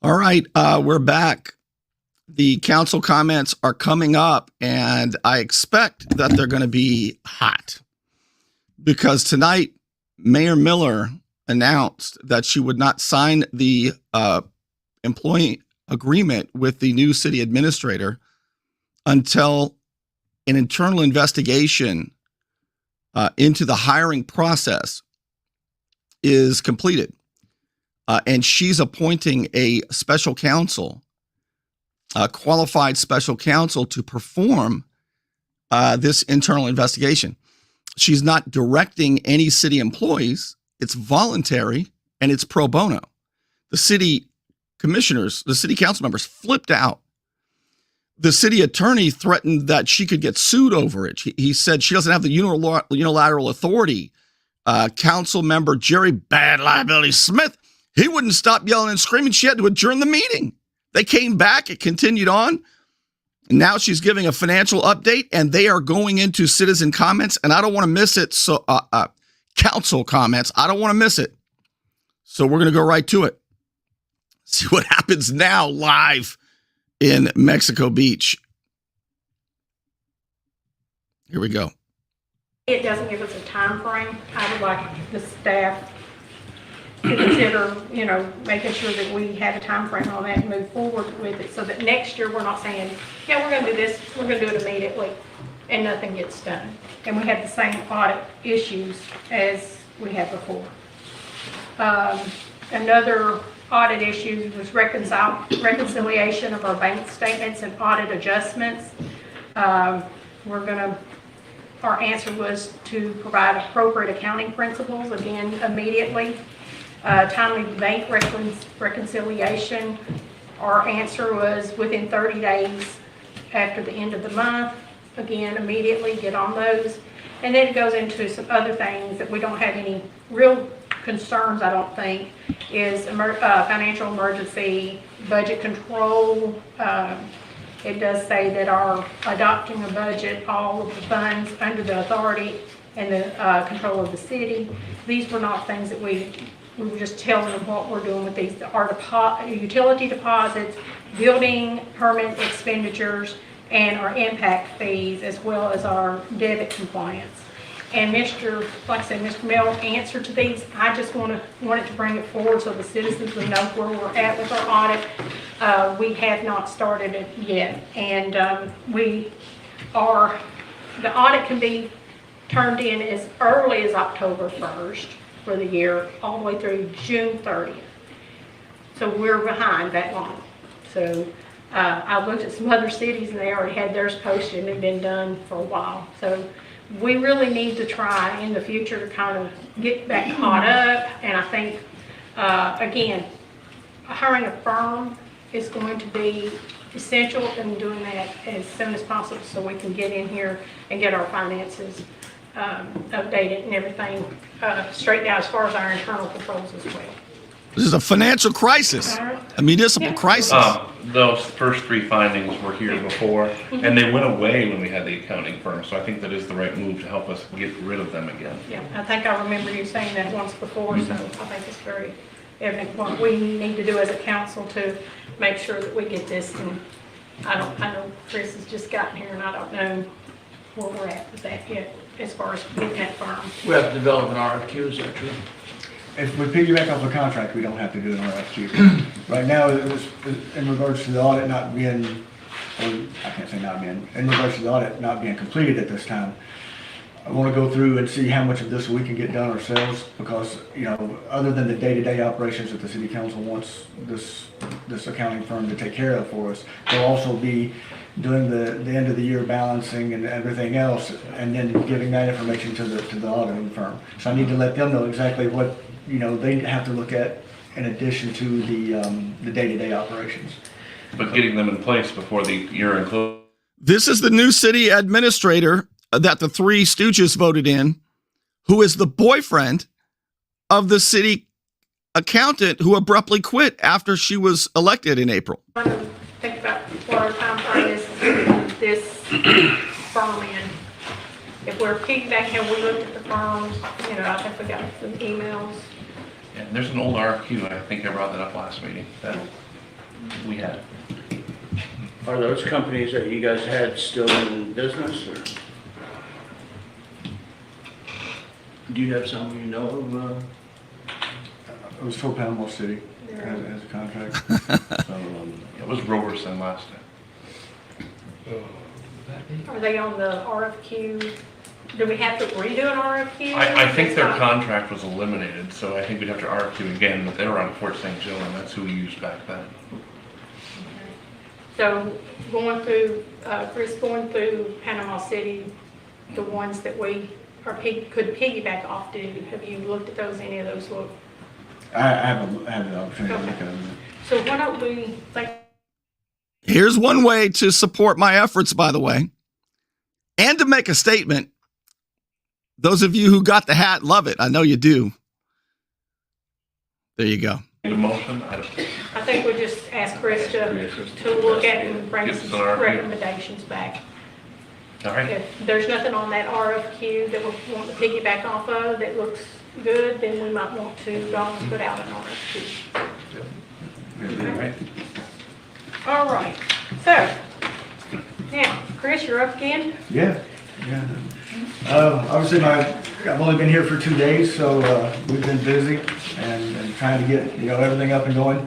All right, we're back. The council comments are coming up, and I expect that they're going to be hot because tonight Mayor Miller announced that she would not sign the employee agreement with the new city administrator until an internal investigation into the hiring process is completed. And she's appointing a special counsel, a qualified special counsel to perform this internal investigation. She's not directing any city employees. It's voluntary and it's pro bono. The city commissioners, the city council members flipped out. The city attorney threatened that she could get sued over it. He said she doesn't have the unilateral authority. Council member Jerry Bad Liability Smith, he wouldn't stop yelling and screaming. She had to adjourn the meeting. They came back. It continued on. And now she's giving a financial update, and they are going into citizen comments, and I don't want to miss it. So, council comments, I don't want to miss it. So we're going to go right to it. See what happens now live in Mexico Beach. Here we go. It doesn't give us a time frame. I would like the staff to consider, making sure that we have a time frame on that and move forward with it so that next year we're not saying, yeah, we're going to do this, we're going to do it immediately, and nothing gets done. And we have the same audit issues as we had before. Another audit issue was reconciliation of our bank statements and audit adjustments. Our answer was to provide appropriate accounting principles, again, immediately. Timely bank reconciliation, our answer was within 30 days after the end of the month. Again, immediately get on those. And then it goes into some other things that we don't have any real concerns, I don't think, is financial emergency, budget control. It does say that our adopting a budget, all of the funds under the authority and the control of the city. These were not things that we were just telling them what we're doing with these. Our utility deposits, building permit expenditures, and our impact fees, as well as our debit compliance. And like I said, Mr. Mel answered to these. I just wanted to bring it forward so the citizens would know where we're at with our audit. We have not started it yet, and the audit can be turned in as early as October 1st for the year, all the way through June 30th. So we're behind that long. So I looked at some other cities and they already had theirs posted and it had been done for a while. So we really need to try in the future to kind of get back caught up. And I think, again, hiring a firm is going to be essential in doing that as soon as possible so we can get in here and get our finances updated and everything straightened out as far as our internal controls as well. This is a financial crisis, a municipal crisis. Those first three findings were here before, and they went away when we had the accounting firm, so I think that is the right move to help us get rid of them again. Yeah, I think I remember you saying that once before, so I think it's very evident what we need to do as a council to make sure that we get this. And I know Chris has just gotten here, and I don't know where we're at with that yet as far as getting that firm. We have to develop an RFQ, is that true? If we piggyback off a contract, we don't have to do an RFQ. Right now, in regards to the audit not being, or I can't say not being, in regards to the audit not being completed at this time, I want to go through and see how much of this we can get done ourselves because, other than the day-to-day operations that the city council wants this accounting firm to take care of for us, they'll also be doing the end of the year balancing and everything else, and then giving that information to the auditing firm. So I need to let them know exactly what they have to look at in addition to the day-to-day operations. But getting them in place before the year includes. This is the new city administrator that the Three Stooges voted in, who is the boyfriend of the city accountant who abruptly quit after she was elected in April. I want to think about what our time frame is this firm in. If we're piggybacking how we looked at the firms, I think we got some emails. Yeah, there's an old RFQ, I think I brought that up last meeting, that we had. Are those companies that you guys had still in business, or? Do you have some you know of? It was for Panama City as a contract. So, It was Roberson last time. Are they on the RFQ? Do we have to redo an RFQ? I think their It's not- contract was eliminated, so I think we'd have to RFQ again, but they were on Fort St. Joe, and that's who we used back then. So going through, Chris, going through Panama City, the ones that we could piggyback off to, have you looked at those, any of those look? I haven't had the opportunity to look at them. So why don't we, like, Here's one way to support my efforts, by the way, and to make a statement. Those of you who got the hat love it. I know you do. There you go. Need a motion? I think we just ask Chris to look at and bring Get some some RFQ. recommendations back. All right. If there's nothing on that RFQ that we want to piggyback off of that looks good, then we might want to go and put out an RFQ. All right. All right, so, now, Chris, you're up again? Yeah. Obviously, I've only been here for 2 days, so we've been busy and trying to get everything up and going.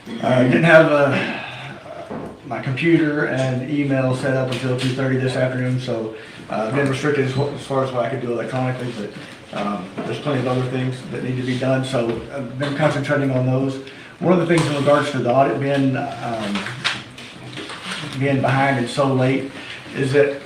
Didn't have my computer and email set up until 2:30 this afternoon, so I've been restricted as far as what I could do electronically, but there's plenty of other things that need to be done, so I've been concentrating on those. One of the things in regards to the audit being behind and so late is that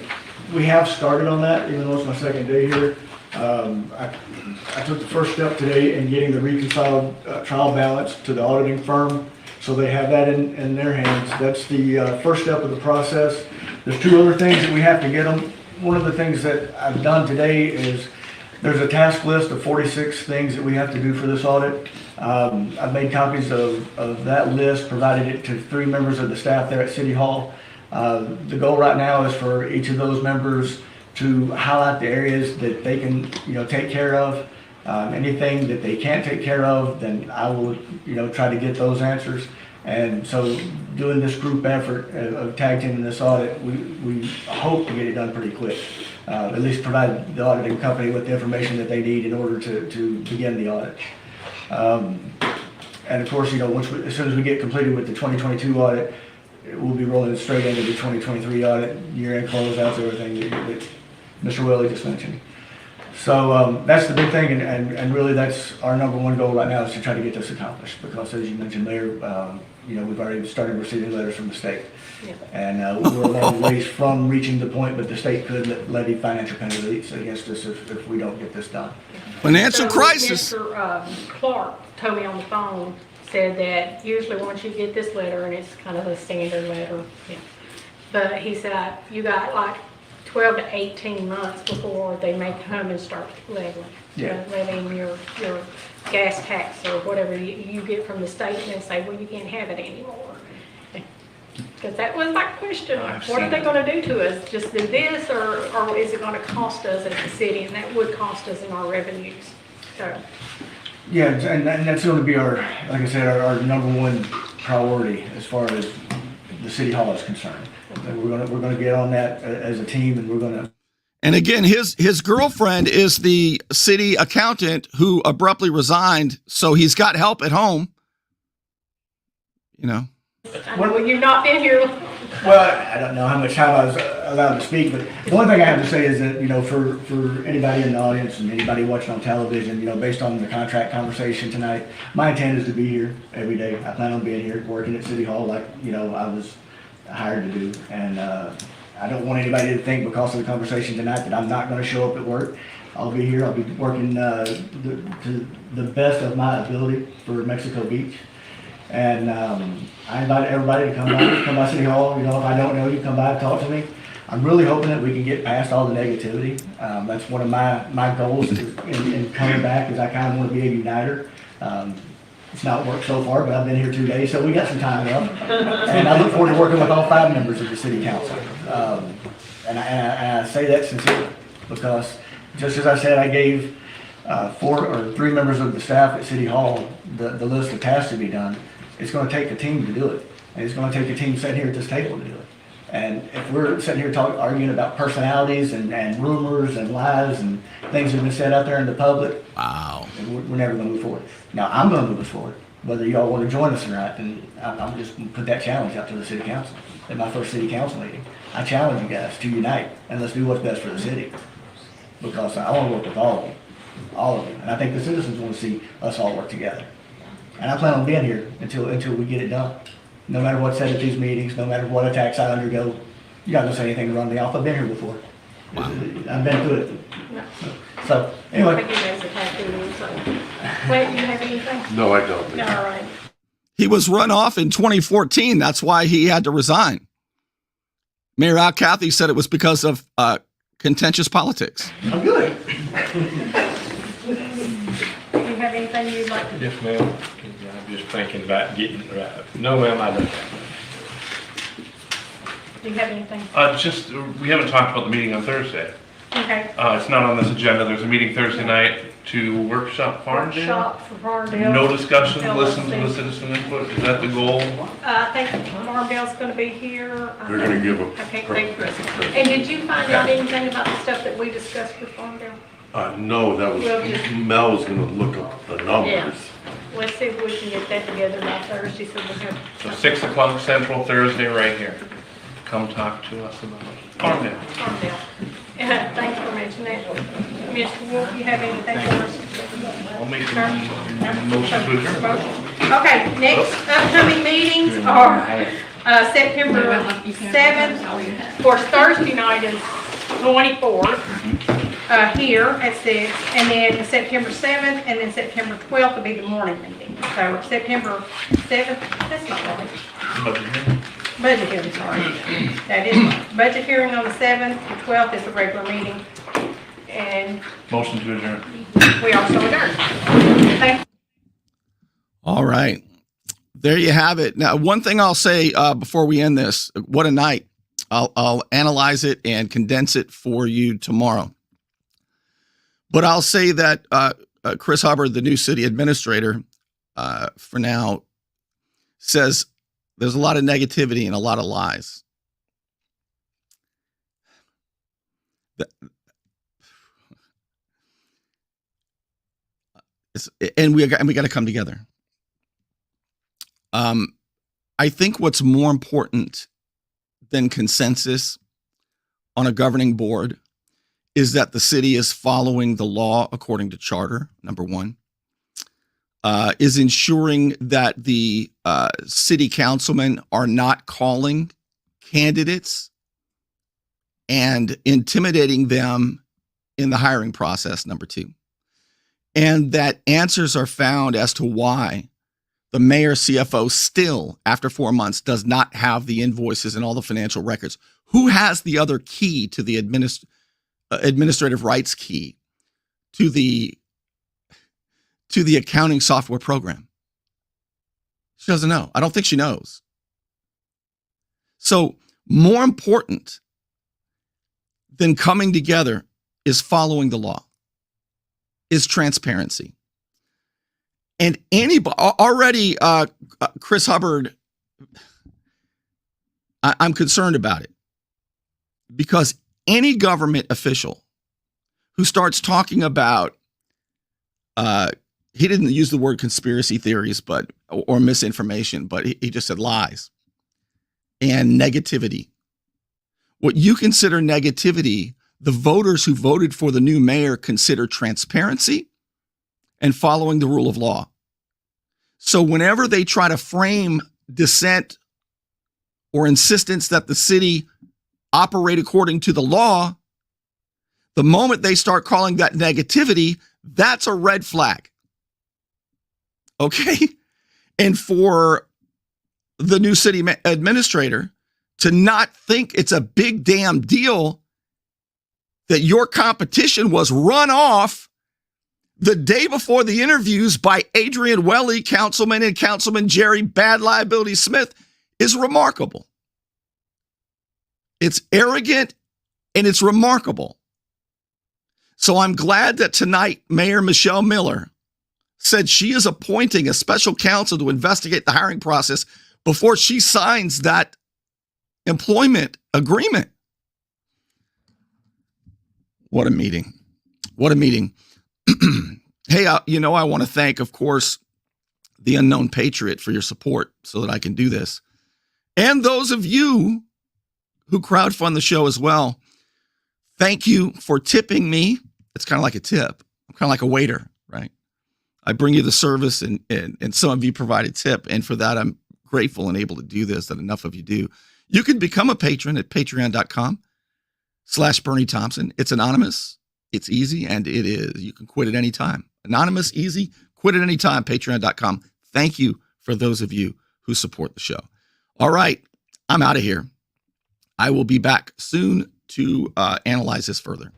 we have started on that, even though it's my second day here. I took the first step today in getting the reconciled trial balance to the auditing firm, so they have that in their hands. That's the first step of the process. There's 2 other things that we have to get them. One of the things that I've done today is there's a task list of 46 things that we have to do for this audit. I've made copies of that list, provided it to 3 members of the staff there at City Hall. The goal right now is for each of those members to highlight the areas that they can, take care of. Anything that they can't take care of, then I will, try to get those answers. And so doing this group effort of tag teaming this audit, we hope to get it done pretty quick. At least provide the auditing company with the information that they need in order to begin the audit. And of course, as soon as we get completed with the 2022 audit, we'll be rolling straight into the 2023 audit, year-end closeouts, everything that Mr. Willie just mentioned. So that's the big thing, and really that's our number one goal right now is to try to get this accomplished, because as you mentioned, Mayor, we've already started receiving letters from the state. Yeah. And we're a long ways from reaching the point, but the state could levy financial penalties against us if we don't get this done. Financial So crisis. Mr. Clark told me on the phone, said that usually once you get this letter, and it's kind of a standard letter, but he said you got like 12 to 18 months before they may come and start leveling. Yeah. Levying your gas tax or whatever you get from the state, and they say, well, you can't have it anymore. Because that was my question. I've What are seen they it. going to do to us? Just do this, or is it going to cost us as a city? And that would cost us in our revenues. So, Yeah, and that's going to be our, like I said, our number one priority as far as the city hall is concerned. And we're gonna get on that as a team, and we're gonna. And again, his girlfriend is the city accountant who abruptly resigned, so he's got help at home. well, you've not been here. Well, I don't know how much time I was allowed to speak, but the one thing I have to say is that, for anybody in the audience and anybody watching on television, based on the contract conversation tonight, my intent is to be here every day. I plan on being here, working at City Hall like, I was hired to do. And I don't want anybody to think because of the conversation tonight that I'm not going to show up at work. I'll be here. I'll be working to the best of my ability for Mexico Beach. And I invite everybody to come by City Hall. If I don't know you, come by and talk to me. I'm really hoping that we can get past all the negativity. That's one of my goals in coming back, is I kind of want to be a uniter. It's not worked so far, but I've been here 2 days, so we got some time left. And I look forward to working with all 5 members of the city council. And I say that sincerely, because just as I said, I gave 4 or 3 members of the staff at City Hall the list of tasks to be done. It's gonna take a team to do it, and it's gonna take a team sitting here at this table to do it. And if we're sitting here talking, arguing about personalities and rumors and lies and things that have been said out there in the public, Wow. we're never gonna move forward. Now, I'm gonna move us forward, whether y'all wanna join us or not, and I'm just gonna put that challenge out to the city council. At my first city council meeting, I challenge you guys to unite, and let's do what's best for the city. Because I wanna work with all of you, and I think the citizens wanna see us all work together. And I plan on being here until we get it done. No matter what's said at these meetings, no matter what attacks I undergo, you guys don't say anything to run me off. I've been here before. I've been through it. So, I think anyway, you guys have had to, so. Clint, you have anything? No, I don't. No, all right. He was run off in 2014. That's why he had to resign. Mayor Al Cathy said it was because of contentious politics. I'm good. Do you have anything you'd like to? Yes, ma'am. I'm just thinking about getting it right. No, ma'am, I don't. Do you have anything? Just, we haven't talked about the meeting on Thursday. Okay. It's not on this agenda. There's a meeting Thursday night to workshop Farmdale. Workshop for Farmdale. No discussion, LLC. listen to the citizen input. Is that the goal? I think Farmdale's gonna be here. They're gonna give a. I can't think. And did you find out anything about the stuff that we discussed with Farmdale? No, that We'll was, just- Mel was gonna look up the numbers. Let's see if we can get that together by Thursday, so we have. So 6 o'clock Central Thursday right here. Come talk to us about Farmdale. Farmdale. Thanks for mentioning that. Mr. Wolf, you have anything for us? I'll make Sir? a motion to adjourn. Okay, next upcoming meetings are September 7th. Of course, Thursday night is 24th here at 6, and then September 7th, and then September 12th will be the morning meeting. So September 7th, that's not right. Budget hearing, sorry. That is right. Budget hearing on the 7th, the 12th is the regular meeting, and Motion to adjourn. we also adjourn. Thank you. All right. There you have it. Now, one thing I'll say before we end this, what a night. I'll analyze it and condense it for you tomorrow. But I'll say that Chris Hubbard, the new city administrator, for now, says there's a lot of negativity and a lot of lies. And we got to come together. I think what's more important than consensus on a governing board is that the city is following the law according to charter, number one, is ensuring that the city councilmen are not calling candidates and intimidating them in the hiring process, number two, and that answers are found as to why the mayor CFO still, after 4 months, does not have the invoices and all the financial records. Who has the other key to the administrative rights key to the accounting software program? She doesn't know. I don't think she knows. So more important than coming together is following the law, is transparency. And anybody already, Chris Hubbard, I'm concerned about it because any government official who starts talking about, he didn't use the word conspiracy theories, or misinformation, but he just said lies and negativity. What you consider negativity, the voters who voted for the new mayor consider transparency and following the rule of law. So whenever they try to frame dissent or insistence that the city operate according to the law, the moment they start calling that negativity, that's a red flag. Okay? And for the new city administrator to not think it's a big damn deal that your competition was run off the day before the interviews by Adrian Welly, councilman, and Councilman Jerry Bad Liability Smith is remarkable. It's arrogant and it's remarkable. So I'm glad that tonight Mayor Michelle Miller said she is appointing a special counsel to investigate the hiring process before she signs that employment agreement. What a meeting. What a meeting. Hey, I want to thank, of course, the Unknown Patriot for your support so that I can do this. And those of you who crowdfund the show as well. Thank you for tipping me. It's kind of like a tip. I'm kind of like a waiter, right? I bring you the service and some of you provide a tip. And for that, I'm grateful and able to do this, that enough of you do. You can become a patron at patreon.com/Bernie Thompson. It's anonymous, it's easy, and it is. You can quit at any time. Anonymous, easy, quit at any time, patreon.com. Thank you for those of you who support the show. All right, I'm out of here. I will be back soon to analyze this further.